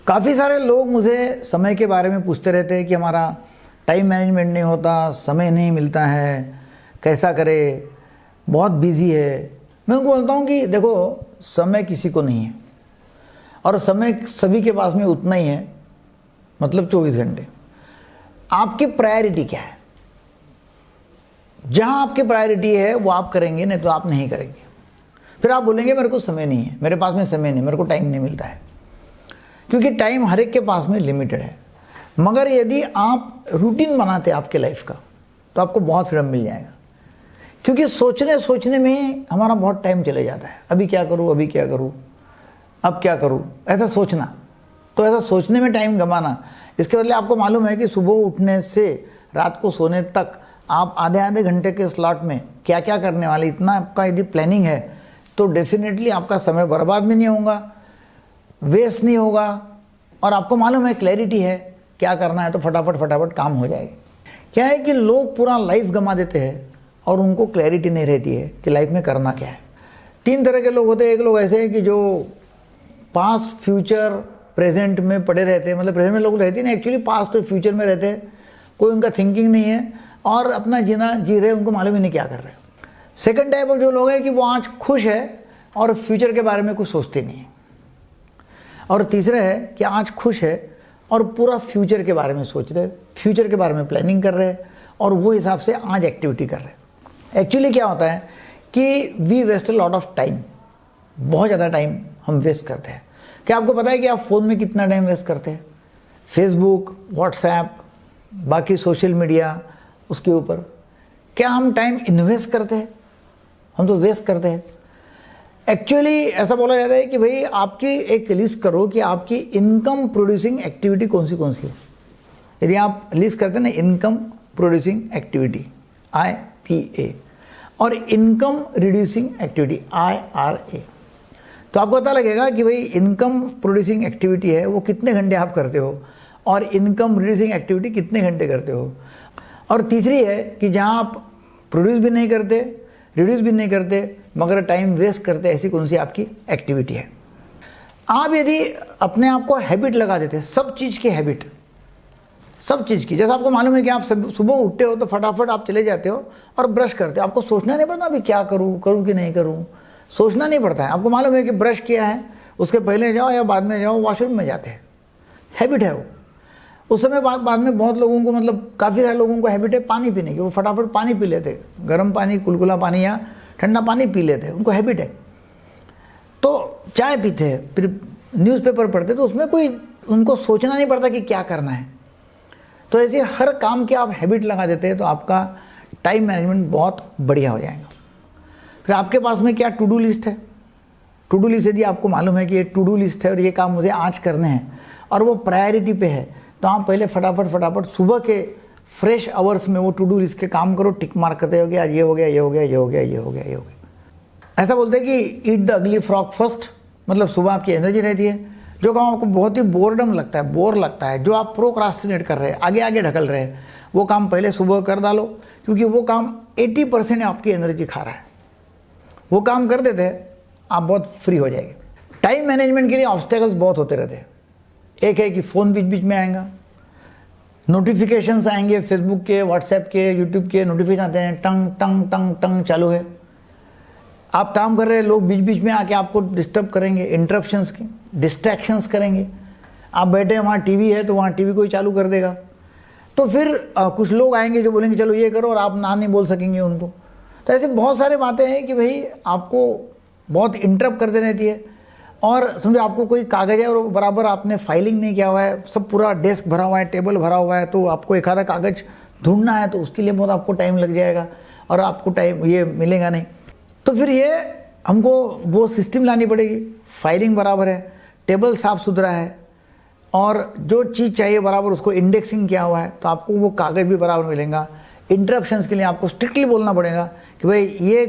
काफ़ी सारे लोग मुझे समय के बारे में पूछते रहते हैं कि हमारा टाइम मैनेजमेंट नहीं होता, समय नहीं मिलता है, कैसा करे, बहुत बिजी है। मैं उनको बोलता हूँ कि देखो, समय किसी को नहीं है और समय सभी के पास में उतना ही है, मतलब 24 घंटे। आपकी प्रायोरिटी क्या है? जहाँ आपकी प्रायोरिटी है वो आप करेंगे, नहीं तो आप नहीं करेंगे। फिर आप बोलेंगे मेरे को समय नहीं है, मेरे पास में समय नहीं, मेरे को टाइम नहीं मिलता है। क्योंकि टाइम हर एक के पास में लिमिटेड है। मगर यदि आप रूटीन बनाते हैं आपके लाइफ का, तो आपको बहुत फ्रीडम मिल जाएगा। क्योंकि सोचने में हमारा बहुत टाइम चले जाता है। अभी क्या करूँ, अभी क्या करूँ, अब क्या करूँ, ऐसा सोचना। तो ऐसा सोचने में टाइम गंवाना, इसके बदले आपको मालूम है कि सुबह उठने से रात को सोने तक आप आधे घंटे के स्लॉट में क्या क्या करने वाले, इतना आपका यदि प्लानिंग है तो डेफिनेटली आपका समय बर्बाद भी नहीं होगा, वेस्ट नहीं होगा, और आपको मालूम है, क्लैरिटी है क्या करना है, तो फटाफट काम हो जाएगा। क्या है कि लोग पूरा लाइफ गंवा देते हैं और उनको क्लैरिटी नहीं रहती है कि लाइफ में करना क्या है। 3 तरह के लोग होते हैं। एक लोग ऐसे हैं कि जो पास्ट, फ्यूचर, प्रेजेंट में पड़े रहते हैं, मतलब प्रेजेंट में लोग रहते नहीं, एक्चुअली पास्ट और फ्यूचर में रहते हैं। कोई उनका थिंकिंग नहीं है और अपना जीना जी रहे, उनको मालूम ही नहीं क्या कर रहे हैं। सेकंड टाइप ऑफ जो लोग हैं कि वो आज खुश है और फ्यूचर के बारे में कुछ सोचते नहीं है। और तीसरे है कि आज खुश है और पूरा फ्यूचर के बारे में सोच रहे, फ्यूचर के बारे में प्लानिंग कर रहे हैं और वो हिसाब से आज एक्टिविटी कर रहे हैं। एक्चुअली क्या होता है कि we waste a lot of time, बहुत ज़्यादा टाइम हम वेस्ट करते हैं। क्या आपको पता है कि आप फ़ोन में कितना टाइम वेस्ट करते हैं? फेसबुक, व्हाट्सएप, बाकी सोशल मीडिया, उसके ऊपर क्या हम टाइम इन्वेस्ट करते हैं? हम तो वेस्ट करते हैं। एक्चुअली ऐसा बोला जाता है कि भाई आपकी एक लिस्ट करो कि आपकी इनकम प्रोड्यूसिंग एक्टिविटी कौन सी है। यदि आप लिस्ट करते हैं ना, इनकम प्रोड्यूसिंग एक्टिविटी IPA और इनकम रिड्यूसिंग एक्टिविटी IRA, तो आपको पता लगेगा कि भाई इनकम प्रोड्यूसिंग एक्टिविटी है वो कितने घंटे आप करते हो और इनकम रिड्यूसिंग एक्टिविटी कितने घंटे करते हो। और तीसरी है कि जहाँ आप प्रोड्यूस भी नहीं करते, रिड्यूस भी नहीं करते, मगर टाइम वेस्ट करते, ऐसी कौन सी आपकी एक्टिविटी है। आप यदि अपने आप को हैबिट लगा देते, सब चीज़ की हैबिट, सब चीज़ की, जैसे आपको मालूम है कि आप सुबह उठते हो तो फटाफट आप चले जाते हो और ब्रश करते हो, आपको सोचना नहीं पड़ता अभी क्या करूँ कि नहीं करूँ, सोचना नहीं पड़ता है। आपको मालूम है कि ब्रश किया है, उसके पहले जाओ या बाद में जाओ, वॉशरूम में जाते हैं, हैबिट है वो। उस समय बाद में बहुत लोगों को, मतलब काफ़ी सारे लोगों को हैबिट है पानी पीने की, वो फटाफट पानी पी लेते, गर्म पानी, कुलकुला पानी या ठंडा पानी पी लेते, उनको हैबिट है। तो चाय पीते हैं, फिर न्यूज़पेपर पढ़ते, तो उसमें कोई उनको सोचना नहीं पड़ता कि क्या करना है। तो ऐसे हर काम की आप हैबिट लगा देते हैं तो आपका टाइम मैनेजमेंट बहुत बढ़िया हो जाएगा। फिर आपके पास में क्या टू डू लिस्ट है। टू डू लिस्ट यदि आपको मालूम है कि ये टू डू लिस्ट है और ये काम मुझे आज करने हैं और वो प्रायोरिटी पे है, तो आप पहले फटाफट सुबह के फ्रेश आवर्स में वो टू डू लिस्ट के काम करो, टिक मार्क करते हो, आज ये हो गया, ये हो गया, ये हो गया, ये हो गया, ये हो गया। ऐसा बोलते हैं कि eat the ugly frog first, मतलब सुबह आपकी एनर्जी रहती है। जो काम आपको बहुत ही बोरडम लगता है, बोर लगता है, जो आप प्रोक्रास्टिनेट कर रहे हैं, आगे ढकल रहे हैं, वो काम पहले सुबह कर डालो, क्योंकि वो काम 80% आपकी एनर्जी खा रहा है। वो काम कर देते हैं, आप बहुत फ्री हो जाएंगे। टाइम मैनेजमेंट के लिए ऑब्स्टेकल्स बहुत होते रहते हैं। एक है कि फ़ोन बीच में आएगा, नोटिफिकेशंस आएंगे, फेसबुक के, व्हाट्सएप के, यूट्यूब के नोटिफिकेशन आते हैं, टंग टंग टंग टंग चालू है। आप काम कर रहे हैं, लोग बीच में आके आपको डिस्टर्ब करेंगे, इंटरप्शंस की, डिस्ट्रैक्शंस करेंगे। आप बैठे हैं, वहाँ टीवी है तो वहाँ टीवी कोई चालू कर देगा। तो फिर कुछ लोग आएंगे जो बोलेंगे चलो ये करो, और आप ना नहीं बोल सकेंगे उनको। तो ऐसे बहुत सारे बातें हैं कि भाई आपको बहुत इंटरप्ट करते रहती है। और समझो आपको कोई कागज़ है और बराबर आपने फाइलिंग नहीं किया हुआ है, सब पूरा डेस्क भरा हुआ है, टेबल भरा हुआ है, तो आपको एक आधा कागज़ ढूंढना है तो उसके लिए बहुत आपको टाइम लग जाएगा और आपको टाइम ये मिलेगा नहीं। तो फिर ये हमको वो सिस्टम लानी पड़ेगी। फाइलिंग बराबर है, टेबल साफ़ सुथरा है और जो चीज़ चाहिए बराबर उसको इंडेक्सिंग किया हुआ है, तो आपको वो कागज़ भी बराबर मिलेगा। इंटरप्शंस के लिए आपको स्ट्रिक्टली बोलना पड़ेगा कि भाई ये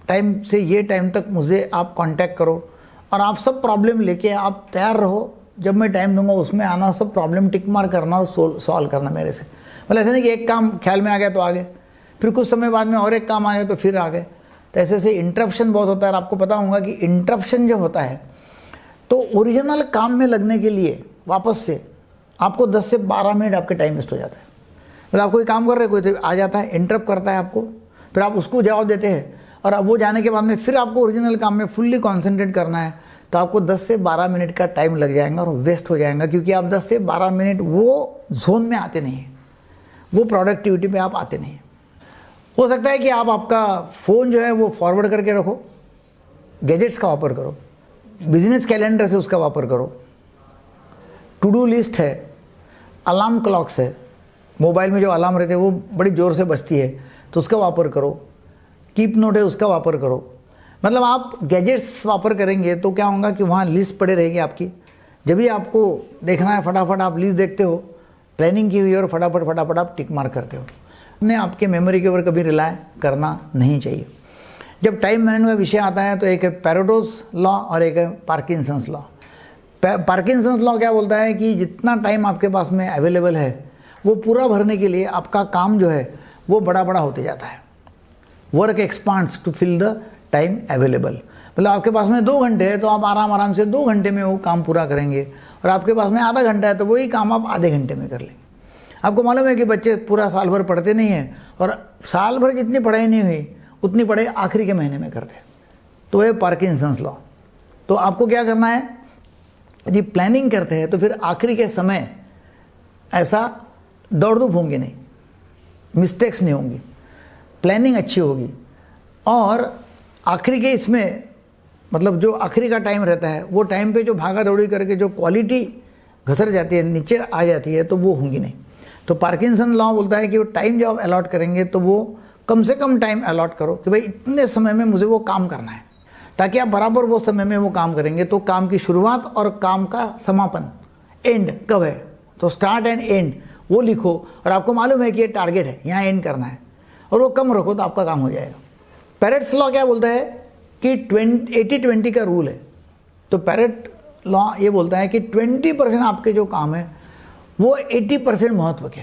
टाइम से ये टाइम तक मुझे आप कांटेक्ट करो, और आप सब प्रॉब्लम लेके आप तैयार रहो, जब मैं टाइम दूंगा उसमें आना, सब प्रॉब्लम टिक मार करना और सॉल्व करना मेरे से। मतलब ऐसा नहीं कि एक काम ख्याल में आ गया तो आ गए, फिर कुछ समय बाद में और एक काम आ गया तो फिर आ गए। तो ऐसे से इंटरप्शन बहुत होता है। और आपको पता होगा कि इंटरप्शन जब होता है तो ओरिजिनल काम में लगने के लिए वापस से आपको 10 से 12 मिनट आपके टाइम वेस्ट हो जाता है। मतलब आप कोई काम कर रहे, कोई तो आ जाता है, इंटरप्ट करता है आपको, फिर आप उसको जवाब देते हैं, और अब वो जाने के बाद में फिर आपको ओरिजिनल काम में फुल्ली कॉन्सेंट्रेट करना है, तो आपको 10 से 12 मिनट का टाइम लग जाएगा और वेस्ट हो जाएगा, क्योंकि आप 10 से 12 मिनट वो जोन में आते नहीं हैं, वो प्रोडक्टिविटी पे आप आते नहीं हैं। हो सकता है कि आप आपका फ़ोन जो है वो फॉरवर्ड करके रखो, गैजेट्स का वापर करो, बिजनेस कैलेंडर से उसका वापर करो, टू डू लिस्ट है, अलार्म क्लॉक्स है, मोबाइल में जो अलार्म रहते हैं वो बड़ी ज़ोर से बजती है तो उसका वापर करो, कीप नोट है उसका वापर करो। मतलब आप गैजेट्स वापर करेंगे तो क्या होगा कि वहाँ लिस्ट पड़े रहेगी आपकी, जब भी आपको देखना है फटाफट आप लिस्ट देखते हो, प्लानिंग की हुई है और फटाफट आप टिक मार्क करते हो। ने आपके मेमोरी के ऊपर कभी रिलाय करना नहीं चाहिए। जब टाइम मैनेजमेंट का विषय आता है तो एक है पैरेटोज लॉ और एक है पार्किंसंस लॉ। पार्किंसंस लॉ क्या बोलता है कि जितना टाइम आपके पास में अवेलेबल है वो पूरा भरने के लिए आपका काम जो है वो बड़ा बड़ा होते जाता है। Work expands to fill the time available. मतलब आपके पास में 2 घंटे है तो आप आराम से 2 घंटे में वो काम पूरा करेंगे, और आपके पास में आधा घंटा है तो वही काम आप आधे घंटे में कर लेंगे। आपको मालूम है कि बच्चे पूरा साल भर पढ़ते नहीं हैं, और साल भर जितनी पढ़ाई नहीं हुई उतनी पढ़ाई आखिरी के महीने में करते हैं, तो वह पार्किंसंस लॉ। तो आपको क्या करना है, यदि प्लानिंग करते हैं तो फिर आखिरी के समय ऐसा दौड़ धूप होंगी नहीं, मिस्टेक्स नहीं होंगी, प्लानिंग अच्छी होगी, और आखिरी के इसमें मतलब जो आखिरी का टाइम रहता है वो टाइम पे जो भागा दौड़ी करके जो क्वालिटी घसर जाती है, नीचे आ जाती है, तो वो होंगी नहीं। तो पार्किंसन लॉ बोलता है कि वो टाइम जब आप अलॉट करेंगे तो वो कम से कम टाइम अलॉट करो कि भाई इतने समय में मुझे वो काम करना है, ताकि आप बराबर वो समय में वो काम करेंगे तो काम की शुरुआत और काम का समापन एंड कब है, तो स्टार्ट एंड एंड वो लिखो, और आपको मालूम है कि ये टारगेट है, यहाँ एंड करना है, और वो कम रखो तो आपका काम हो जाएगा। पैरेट्स लॉ क्या बोलता है कि 80-20 का रूल है। तो पैरेट लॉ ये बोलता है कि 20% आपके जो काम है वो 80% महत्व के,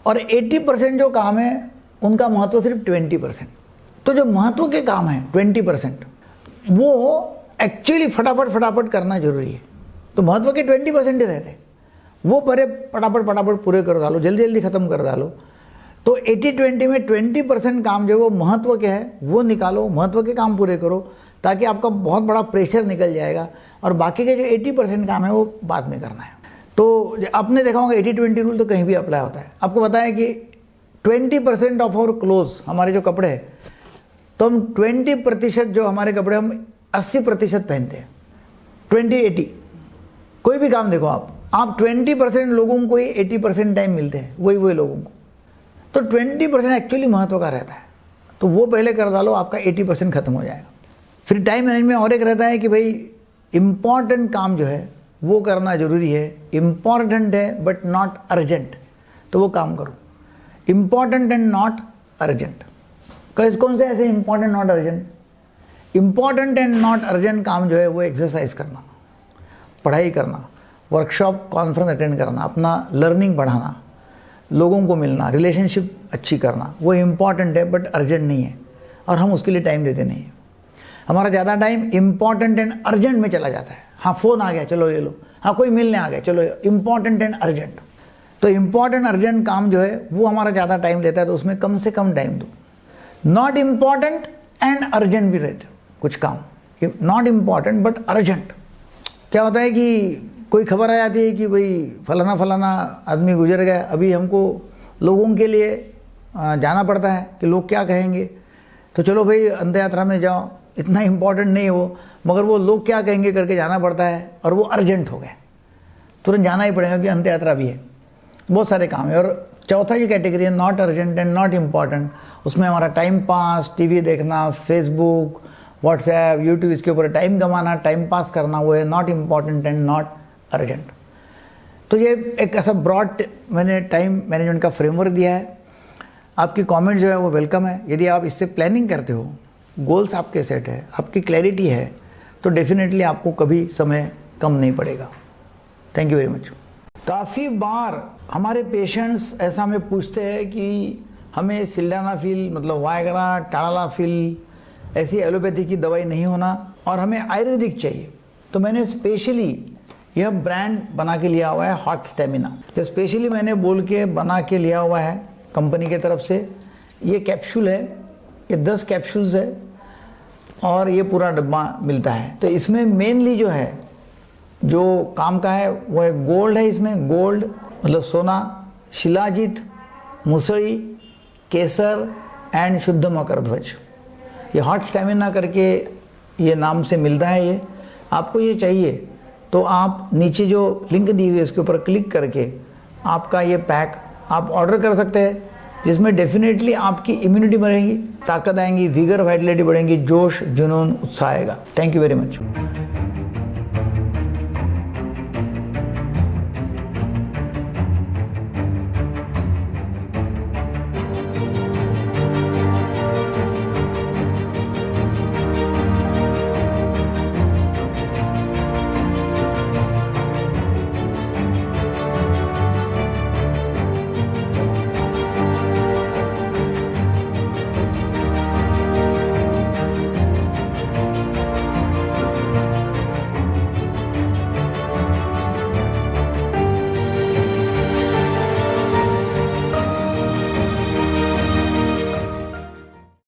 और 80% जो काम है उनका महत्व सिर्फ 20%। तो जो महत्व के काम है 20% वो एक्चुअली फटाफट करना जरूरी है। तो महत्व के 20% ही रहते हैं, वो परे फटाफट पूरे कर डालो, जल्दी ख़त्म कर डालो। तो 80-20 में 20% काम जो वो महत्व के है वो निकालो, महत्व के काम पूरे करो, ताकि आपका बहुत बड़ा प्रेशर निकल जाएगा, और बाकी के जो 80% काम है वो बाद में करना है। तो आपने देखा होगा 80-20 रूल तो कहीं भी अप्लाई होता है। आपको पता है कि 20% ऑफ आवर क्लोथ्स, हमारे जो कपड़े हैं, तो हम 20% जो हमारे कपड़े हम 80% पहनते हैं, 20-80। कोई भी काम देखो आप 20% लोगों को ही 80% टाइम मिलते हैं, वही लोगों को। तो 20% एक्चुअली महत्व का रहता है, तो वो पहले कर डालो, आपका 80% खत्म हो जाएगा। फिर टाइम मैनेजमेंट में और एक रहता है कि भाई इम्पॉर्टेंट काम जो है वो करना जरूरी है, इम्पॉर्टेंट है बट नॉट अर्जेंट, तो वो काम करो। इम्पॉर्टेंट एंड नॉट अर्जेंट, कौन से ऐसे important not urgent? Important and not urgent काम जो है वो एक्सरसाइज करना, पढ़ाई करना, वर्कशॉप कॉन्फ्रेंस अटेंड करना, अपना लर्निंग बढ़ाना, लोगों को मिलना, रिलेशनशिप अच्छी करना, वो इम्पॉर्टेंट है बट अर्जेंट नहीं है, और हम उसके लिए टाइम देते नहीं हैं। हमारा ज़्यादा टाइम इम्पॉर्टेंट एंड अर्जेंट में चला जाता है। हाँ, फ़ोन आ गया, चलो ये लो, हाँ कोई मिलने आ गया, चलो इम्पॉर्टेंट एंड अर्जेंट। तो इम्पॉर्टेंट अर्जेंट काम जो है वो हमारा ज़्यादा टाइम लेता है, तो उसमें कम से कम टाइम दो। नॉट इम्पॉर्टेंट एंड अर्जेंट भी रहते कुछ काम, नॉट इम्पॉर्टेंट बट अर्जेंट। क्या होता है कि कोई खबर आ जाती है कि भाई फलाना आदमी गुजर गया, अभी हमको लोगों के लिए जाना पड़ता है कि लोग क्या कहेंगे, तो चलो भाई अंत यात्रा में जाओ, इतना इम्पॉर्टेंट नहीं हो, मगर वो लोग क्या कहेंगे करके जाना पड़ता है, और वो अर्जेंट हो गए, तुरंत जाना ही पड़ेगा कि अंत यात्रा भी है, बहुत सारे काम है। और चौथा ये कैटेगरी है not urgent and not important, उसमें हमारा टाइम पास, टीवी देखना, फेसबुक, व्हाट्सएप, यूट्यूब, इसके ऊपर टाइम गंवाना, टाइम पास करना, वो है not important and not urgent. तो ये एक ऐसा ब्रॉड मैंने टाइम मैनेजमेंट का फ्रेमवर्क दिया है। आपकी कमेंट जो है वो वेलकम है। यदि आप इससे प्लानिंग करते हो, गोल्स आपके सेट है, आपकी क्लैरिटी है, तो डेफिनेटली आपको कभी समय कम नहीं पड़ेगा। Thank you very much. काफ़ी बार हमारे पेशेंट्स ऐसा हमें पूछते हैं कि हमें सिल्डेनाफिल मतलब वायग्रा, टाडालाफिल ऐसी एलोपैथी की दवाई नहीं होना और हमें आयुर्वेदिक चाहिए। तो मैंने स्पेशली यह ब्रांड बना के लिया हुआ है हॉट स्टेमिना, तो स्पेशली मैंने बोल के बना के लिया हुआ है कंपनी के तरफ से। ये कैप्सूल है, ये 10 कैप्सूल्स है और ये पूरा डब्बा मिलता है। तो इसमें मेनली जो है, जो काम का है वो है गोल्ड है। इसमें गोल्ड मतलब सोना, शिलाजीत, मुसड़ी, केसर एंड शुद्ध मकर ध्वज। ये हॉट स्टेमिना करके ये नाम से मिलता है। ये आपको ये चाहिए तो आप नीचे जो लिंक दी हुई है उसके ऊपर क्लिक करके आपका ये पैक आप ऑर्डर कर सकते हैं, जिसमें डेफिनेटली आपकी इम्यूनिटी बढ़ेगी, ताकत आएंगी, विगर वाइटलिटी बढ़ेंगी, जोश जुनून उत्साह आएगा। Thank you very much.